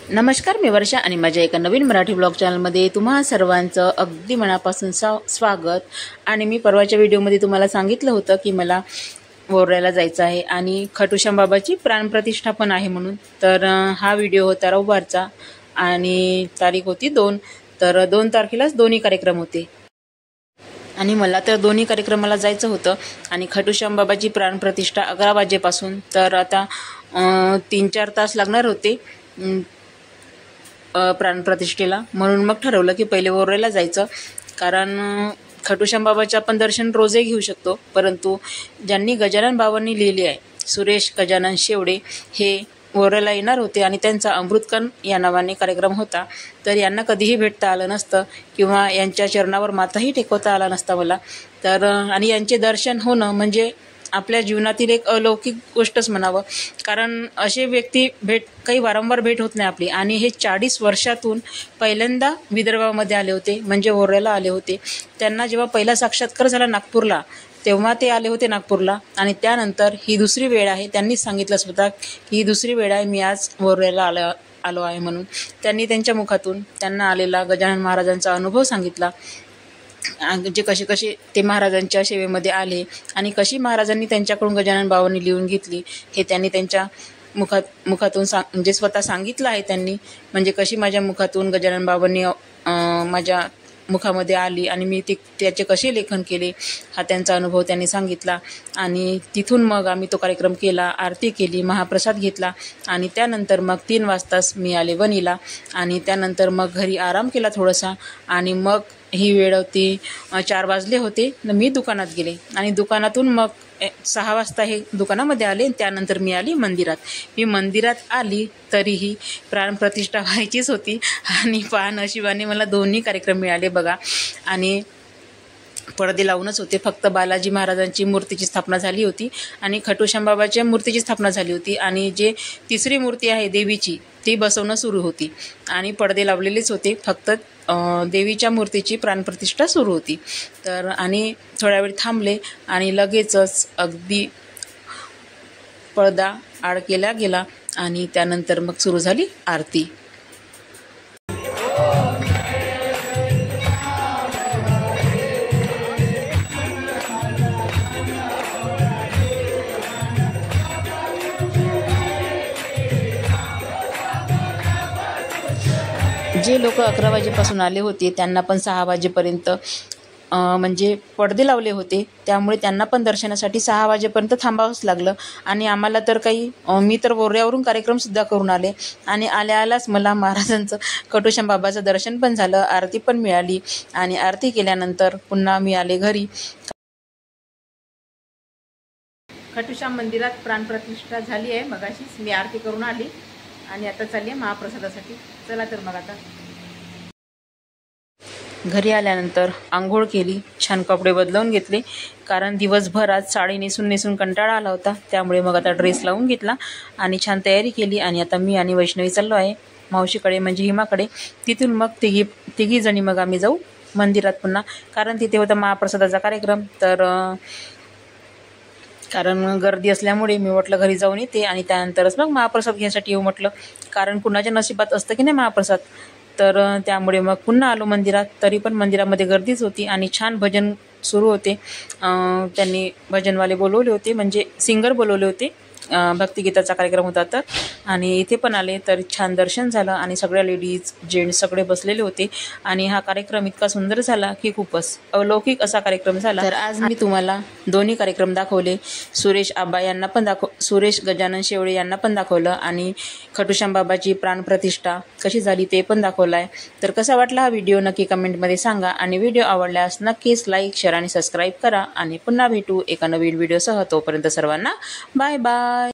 नमस्कार, मी वर्षा आणि माझ्या एका नवीन मराठी ब्लॉग चॅनलमध्ये तुम्हा सर्वांचं अगदी मनापासून स्वागत। आणि मी परवाच्या व्हिडिओमध्ये तुम्हाला सांगितलं होतं की मला वोऱ्याला जायचं आहे आणि खटुश्याम बाबाची प्राणप्रतिष्ठा पण आहे म्हणून। तर हा व्हिडिओ होता रविवारचा आणि तारीख होती 2। तर 2 तारखेलाच दोन्ही कार्यक्रम होते आणि मला तर दोन्ही कार्यक्रमाला जायचं होतं। आणि खटुश्याम बाबाची प्राणप्रतिष्ठा 11 वाजेपासून, तर आता 3-4 तास लागणार होते प्राणप्रतिष्ठेला। म्हणून मग ठरवलं की पहिले वोऱ्याला जायचं, कारण खटुश्याम बाबाचं आपण दर्शन रोजही घेऊ शकतो, परंतु ज्यांनी गजानन बाबांनी लिहिली आहे, सुरेश गजानन शेवडे हे वोऱ्याला येणार होते आणि त्यांचा अमृतकण या नावाने कार्यक्रम होता। तर यांना कधीही भेटता आलं नसतं किंवा यांच्या चरणावर माथाही टेकवता आला नसता मला। तर आणि यांचे दर्शन होणं म्हणजे आपल्या जीवनातील एक अलौकिक गोष्टच म्हणावं, कारण असे व्यक्ती काही वारंवार भेट होत नाही आपली। आणि हे 40 वर्षातून पहिल्यांदा विदर्भामध्ये आले होते, म्हणजे वोऱ्याला आले होते। त्यांना जेव्हा पहिला साक्षात्कार झाला नागपूरला, तेव्हा ते आले होते नागपूरला आणि त्यानंतर ही दुसरी वेळ आहे। त्यांनीच सांगितलं स्वतः की ही दुसरी वेळ आहे मी आज वोऱ्याला आलो आहे म्हणून। त्यांनी त्यांच्या मुखातून त्यांना आलेला गजानन महाराजांचा अनुभव सांगितला, म्हणजे कसे ते महाराजांच्या सेवेमध्ये आले आणि कशी महाराजांनी त्यांच्याकडून गजानन बाबांनी लिहून घेतली हे त्यांनी त्यांच्या मुखातून म्हणजे स्वतः सांगितलं आहे त्यांनी। म्हणजे कशी माझ्या मुखातून गजानन बाबांनी माझ्या मुखामध्ये आली आणि मी त्याचे कसे लेखन केले हा त्यांचा अनुभव त्यांनी सांगितला। आणि तिथून मग आम्ही तो कार्यक्रम केला, आरती केली, महाप्रसाद घेतला आणि त्यानंतर मग 3 वाजताच मी आले वणीला आणि त्यानंतर मग घरी आराम केला थोडासा। आणि मग ही वेळ होती 4 वाजले होते, मी दुकानात गेले आणि दुकानातून मग 6 वाजता हे दुकानामध्ये आले। त्यानंतर मी आली मंदिरात। मी मंदिरात आली तरीही प्राणप्रतिष्ठा व्हायचीच होती आणि नशिबाने मला दोन्ही कार्यक्रम मिळाले बघा। आणि पडदे लावूनच होते, फक्त बालाजी महाराजांची मूर्तीची स्थापना झाली होती आणि खटुश्याम बाबाच्या मूर्तीची स्थापना झाली होती आणि जे तिसरी मूर्ती आहे देवीची ती बसवणं सुरू होती आणि पडदे लावलेलेच होते, फक्त देवीच्या मूर्तीची प्राणप्रतिष्ठा सुरू होती। तर आणि थोड्या वेळ थांबले आणि लगेचच अगदी पडदा आड केला गेला आणि त्यानंतर मग सुरू झाली आरती। जे लोक 11 वाजेपासून आले होते त्यांना पण 6 वाजेपर्यंत म्हणजे पडदे लावले होते, त्यामुळे त्यांना पण दर्शनासाठी 6 वाजेपर्यंत थांबावंच लागलं। आणि आम्हाला तर मी तर वोऱ्यावरून कार्यक्रमसुद्धा करून आले आणि आल्याच मला महाराजांचं खटुश्याम बाबाचं दर्शन पण झालं, आरती पण मिळाली आणि आरती केल्यानंतर पुन्हा मी आले घरी। खटुश्याम मंदिरात प्राणप्रतिष्ठा झाली आहे, मगाशीच मी आरती करून आली आणि आता चालली आहे महाप्रसादासाठी। चला तर मग आता घरी आल्यानंतर आंघोळ केली, छान कपडे बदलवून घेतले, कारण दिवसभर आज साडी नेसून कंटाळा आला होता, त्यामुळे मग आता ड्रेस लावून घेतला आणि छान तयारी केली। आणि आता मी आणि वैष्णवी चाललो आहे मावशीकडे, म्हणजे हिमाकडे। तिथून मग तिघी जणी मग आम्ही जाऊ मंदिरात पुन्हा, कारण तिथे होता महाप्रसादाचा कार्यक्रम। तर कारण गर्दी असल्यामुळे मी म्हटलं घरी जाऊन येते आणि त्यानंतरच मग महाप्रसाद घ्यायसाठी येऊ म्हटलं, कारण कुणाच्या नशिबात असतं की नाही महाप्रसाद। तर त्यामुळे मग पुन्हा आलो मंदिरात, तरी पण मंदिरामध्ये गर्दीच होती आणि छान भजन सुरू होते। त्यांनी भजनवाले बोलवले होते, म्हणजे सिंगर बोलवले होते, भक्तिगीताचा कार्यक्रम होता तर। आणि इथे पण आले तर छान दर्शन झालं आणि सगळ्या लेडीज जेंट्स सगळे बसलेले होते आणि हा कार्यक्रम इतका सुंदर झाला की खूपच अलौकिक असा कार्यक्रम झाला। तर आज मी तुम्हाला दोन्ही कार्यक्रम दाखवले, सुरेश गजानन शेवडे यांना पण दाखवलं आणि खटुश्याम बाबाची प्राणप्रतिष्ठा कशी झाली ते पण दाखवलं आहे। तर कसा वाटला हा व्हिडिओ नक्की कमेंटमध्ये सांगा आणि व्हिडिओ आवडल्यास नक्कीच लाईक, शेअर आणि सबस्क्राईब करा आणि पुन्हा भेटू एका नवीन व्हिडिओसह। तोपर्यंत सर्वांना बाय बाय।